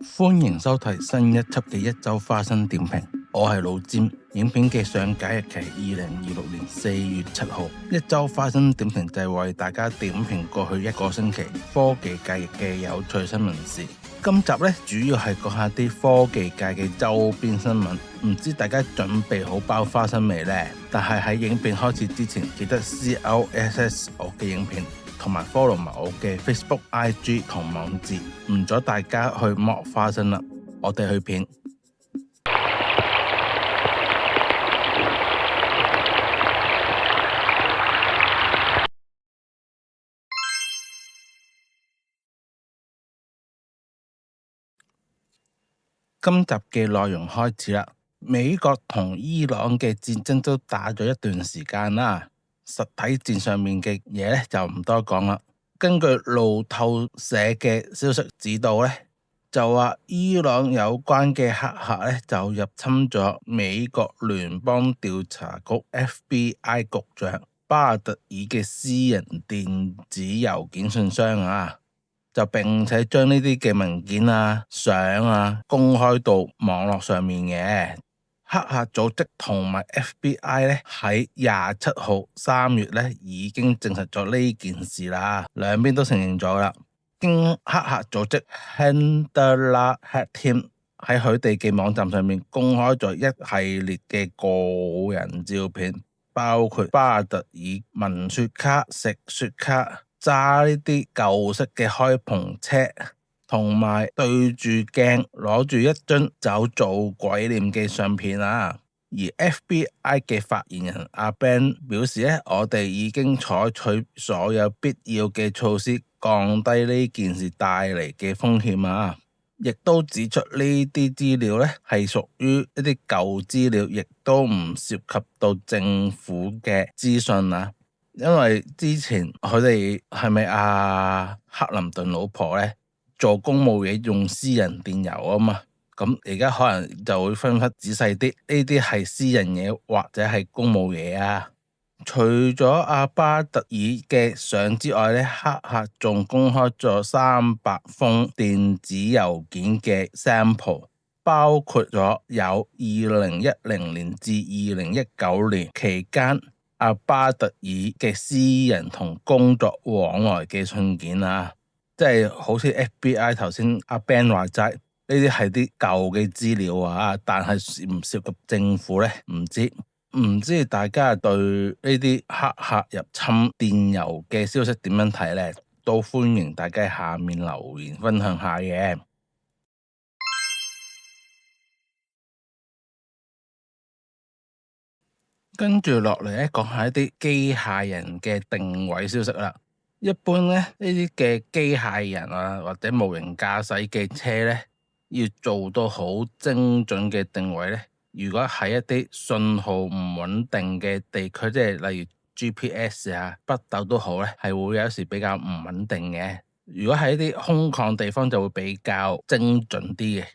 歡迎收睇新一輯嘅一周花生點評，我係老詹。影片嘅上架日期2026年4月7號。一周花生點評就係為大家點評過去一個星期科技界嘅有趣新聞事。今集咧主要係講下啲科技界嘅周邊新聞，唔知大家準備好包花生未呢？但係喺影片開始之前，記得 CLSS 我嘅影片，同埋 follow 埋我嘅 Facebook、IG 同網誌，唔阻大家去剝花生啦。我哋去片。今集嘅內容開始啦。美國同伊朗嘅戰爭都打咗一段時間啦，實體戰上面嘅嘢咧就唔多講啦。根據路透社嘅消息指導咧，就話伊朗有關嘅黑客咧就入侵咗美國聯邦調查局 FBI 局長巴特爾嘅私人電子郵件信箱啊，就並且將呢啲嘅文件啊、相啊公開到網絡上面嘅。黑客組織同埋 FBI 咧喺27號3月咧已經證實咗呢件事啦，兩邊都承認咗啦。經黑客組織 Handler Hack Team 喺佢哋嘅網站上面公開咗一系列嘅個人照片，包括巴特爾聞雪卡、食雪卡、揸呢啲舊式嘅開篷車，同埋對住鏡攞住一樽酒做鬼臉嘅相片啊。而 FBI 嘅發言人阿 Ben 表示咧，我哋已經採取所有必要嘅措施，降低呢件事帶嚟嘅風險啊。亦都指出呢啲資料咧係屬於一啲舊資料，亦都唔涉及到政府嘅資訊啊。因為之前佢哋係咪阿克林頓老婆咧做公務嘢用私人電郵啊嘛？咁而家可能就會分得仔細啲，呢啲係私人嘢或者係公務嘢啊。除咗阿巴特爾嘅相之外咧，黑客仲公開咗300封電子郵件嘅 sample， 包括咗有2010年至2019年期間阿巴特爾嘅私人同工作往來嘅信件啊，即係好似 FBI 頭先阿 Ben 話齋，呢啲係啲舊嘅資料啊，但係唔涉及政府咧，唔知大家對呢啲黑客入侵電郵嘅消息點樣睇呢？都歡迎大家下面留言分享下嘅。跟住落嚟咧，講下一啲機械人嘅定位消息啦。一般咧，呢啲嘅機械人啊，或者無人駕駛嘅車咧，要做到好精準嘅定位咧，如果喺一啲信號唔穩定嘅地區，即係例如 GPS 啊、北斗都好咧，係會有時比較唔穩定嘅。如果喺一啲空曠地方，就會比較精準啲嘅。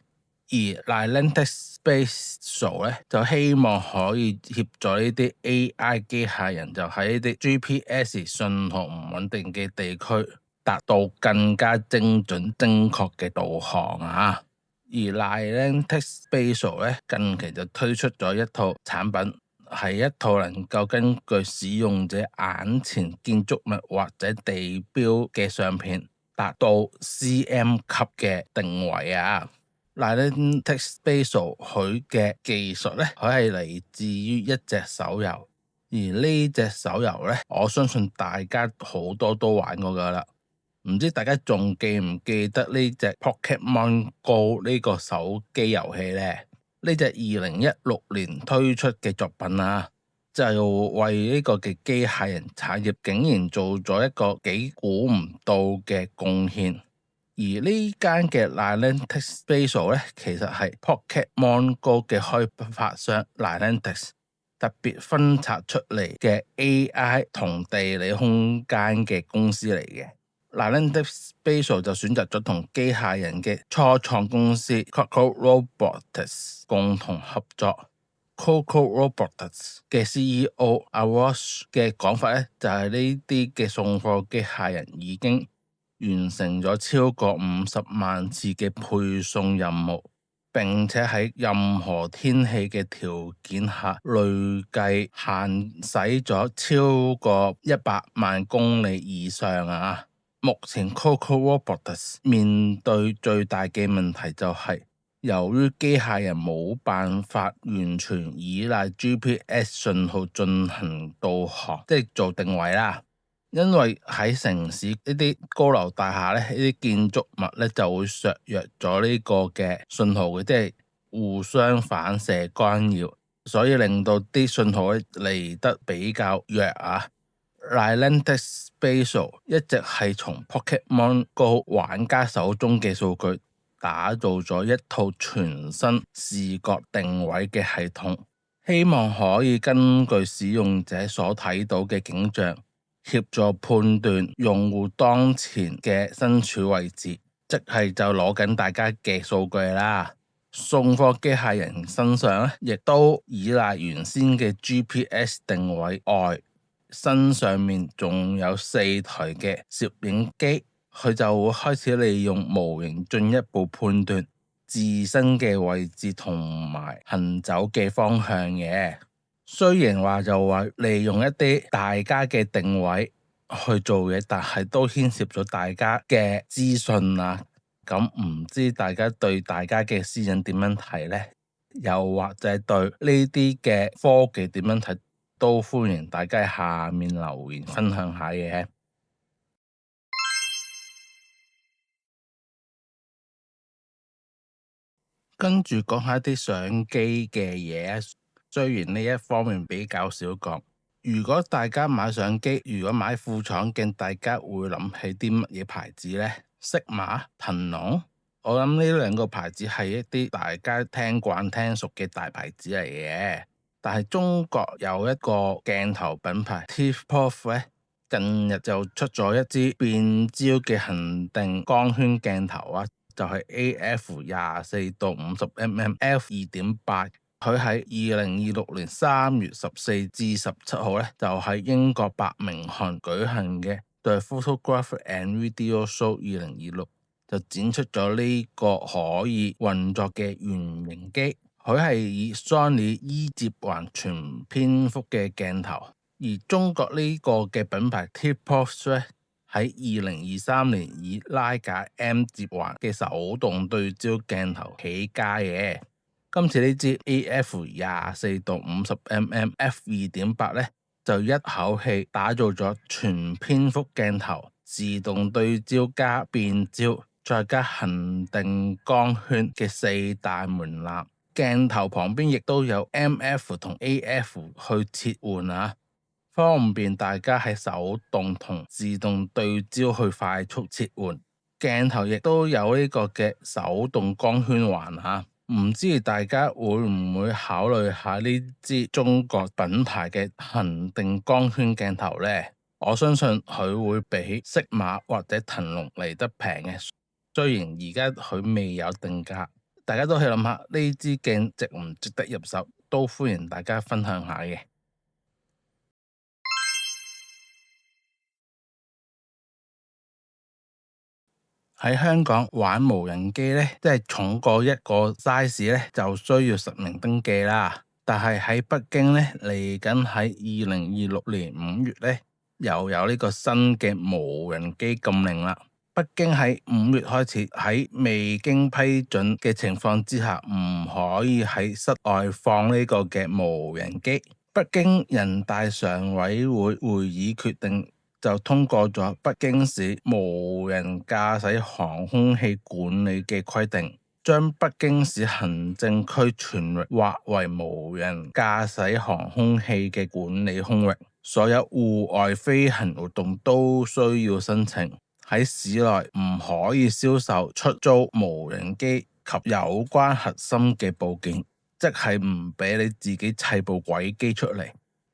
而 Niantic Spatial 咧就希望可以協助呢啲 AI 機械人，就喺呢啲 GPS 信號唔穩定嘅地區達到更加精準精確嘅導航啊。而 Niantic Spatial 咧近期就推出咗一套產品，係一套能夠根據使用者眼前建築物或者地標嘅相片，達到 CM 級嘅定位啊。Niantic Spatial 佢嘅技術咧，佢係嚟自於一隻手遊，而呢隻手遊咧，我相信大家好多都玩過噶啦。唔知大家仲記唔記得呢隻 Pokemon Go 呢個手機遊戲咧？呢隻2016年推出嘅作品啊，就為呢個嘅機械人產業竟然做咗一個幾估唔到嘅貢獻。而呢間嘅 Niantic Spatial 咧，其實係 Pokemon Go 嘅開發商 Niantic 特別分拆出嚟嘅 AI 同地理空間嘅公司嚟嘅。Niantic Spatial 就選擇咗同機械人嘅初創公司 Coco Robotics 共同合作。Coco Robotics 嘅 CEO Awash 嘅講法咧，就係呢啲嘅送貨機械人已經完成咗超過50萬次嘅配送任務，並且喺任何天氣嘅條件下累計行駛咗超過100萬公里以上啊！目前 Coco Robots 面對最大嘅問題就係，由於機械人冇辦法完全依賴 GPS 信號進行導航，即係做定位啦。因為喺城市呢啲高樓大廈咧，呢啲建築物咧就會削弱咗呢個嘅信號嘅，即係互相反射干擾，所以令到啲信號咧嚟得比較弱啊。Niantic Spatial 一直係從 Pokémon Go 玩家手中嘅數據打造咗一套全新視覺定位嘅系統，希望可以根據使用者所睇到嘅景象，協助判斷用戶當前嘅身處位置，即係就攞緊大家嘅數據啦。送貨機械人身上咧，亦都依賴原先嘅 GPS 定位外，身上面仲有4台嘅攝影機，佢就會開始利用模型進一步判斷自身嘅位置同埋行走嘅方向嘅。雖然話就話利用一啲大家嘅定位去做嘢，但係都牽涉咗大家嘅資訊啊。咁唔知大家對大家嘅私隱點樣睇呢？又或者對呢啲嘅科技點樣睇？都歡迎大家喺下面留言分享下嘅。跟住講下啲相機嘅嘢，雖然呢一方面比較少講。如果大家買相機，如果買副廠鏡，大家會諗起啲乜嘢牌子呢？Sigma、騰龍，我諗呢兩個牌子係一啲大家聽慣聽熟嘅大牌子嚟嘅。但係中國有一個鏡頭品牌 T-Prof 咧，近日就出咗一支變焦嘅恒定光圈鏡頭啊，就係 AF24-50mm f2.8。佢喺2026年3月14至17號咧，就喺英國伯明翰舉行嘅 The Photograph and Video Show 2026就展出咗呢個可以運作嘅原型機。佢係以 Sony E 接環全篇幅嘅鏡頭，而中國呢個嘅品牌 T-Prof 咧，喺2023年以拉架 M 接環嘅手動對焦鏡頭起家嘅。今次呢支 AF24-50mm f2.8 咧，就一口氣打造咗全篇幅鏡頭、自動對焦加變焦，再加恒定光圈嘅4大門檻。鏡頭旁邊亦都有 MF 同 AF 去切換啊，方便大家喺手動同自動對焦去快速切換。鏡頭亦都有呢個嘅手動光圈環啊，唔知大家會唔會考慮下呢支中國品牌嘅恒定光圈鏡頭呢？我相信佢會比Sigma或者騰龍嚟得平嘅，雖然而家佢未有定價。大家都去諗下呢支鏡值唔值得入手，都歡迎大家分享下嘅。喺香港玩無人機呢，即係重過一個 size 呢，就需要實名登記啦。但係喺北京呢，嚟緊喺2026年5月呢，又有呢個新嘅無人機禁令啦。北京喺5月開始喺未經批准嘅情況之下，唔可以喺室外放呢個嘅無人機。北京人大常委會會議決定就通過咗北京市無人駕駛航空器管理嘅規定，將北京市行政區全域劃為無人駕駛航空器嘅管理空域，所有戶外飛行活動都需要申請。喺市內唔可以銷售、出租無人機及有關核心嘅部件，即係唔俾你自己砌部鬼機出嚟。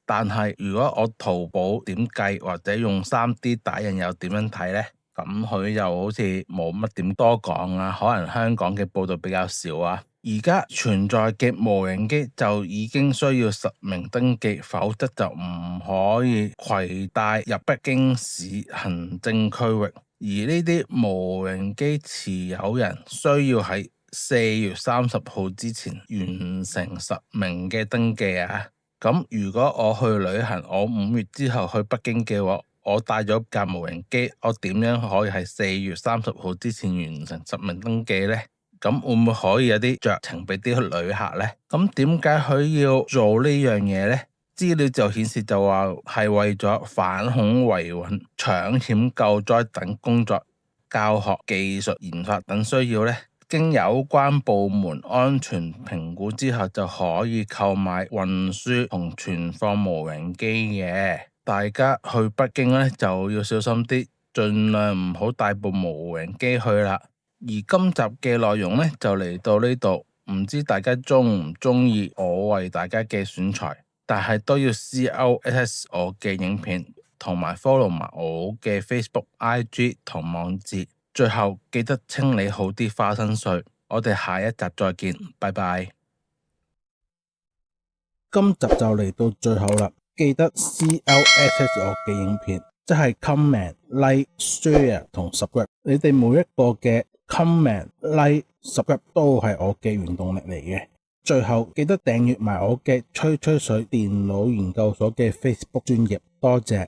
但係如果我淘寶點計或者用 3D 打印又點樣睇呢？咁佢又好似冇乜點多講啊，可能香港嘅報道比較少啊。而家存在嘅無人機就已經需要實名登記，否則就唔可以攜帶入北京市行政區域。而呢啲無人機持有人需要喺4月30號之前完成實名嘅登記啊。咁如果我去旅行，我5月之後去北京嘅話，我帶咗架無人機，我點樣可以喺4月30號之前完成實名登記呢？咁會唔會可以有啲酌情俾啲旅客呢？咁點解佢要做呢樣嘢呢？資料就顯示就話係為咗反恐維穩、搶險救災等工作、教學、技術研發等需要呢，經有關部門安全評估之後，就可以購買、運輸同存放無人機嘅。大家去北京呢，就要小心啲，盡量唔好帶部無人機去啦。而今集嘅內容呢，就嚟到呢度，唔知大家中唔中意我為大家嘅選材？但係都要 CLS 我嘅影片，同埋 follow 埋我嘅 Facebook、IG 同網誌。最後記得清理好啲花生碎。我哋下一集再見，拜拜。今集就嚟到最後啦，記得 CLS 我嘅影片，即係 comment、like、share 同 subscribe。你哋每一個嘅 comment、like、subscribe 都係我嘅原動力嚟嘅。最後記得訂閱埋我嘅吹吹水電腦研究所嘅 Facebook 專頁，多謝。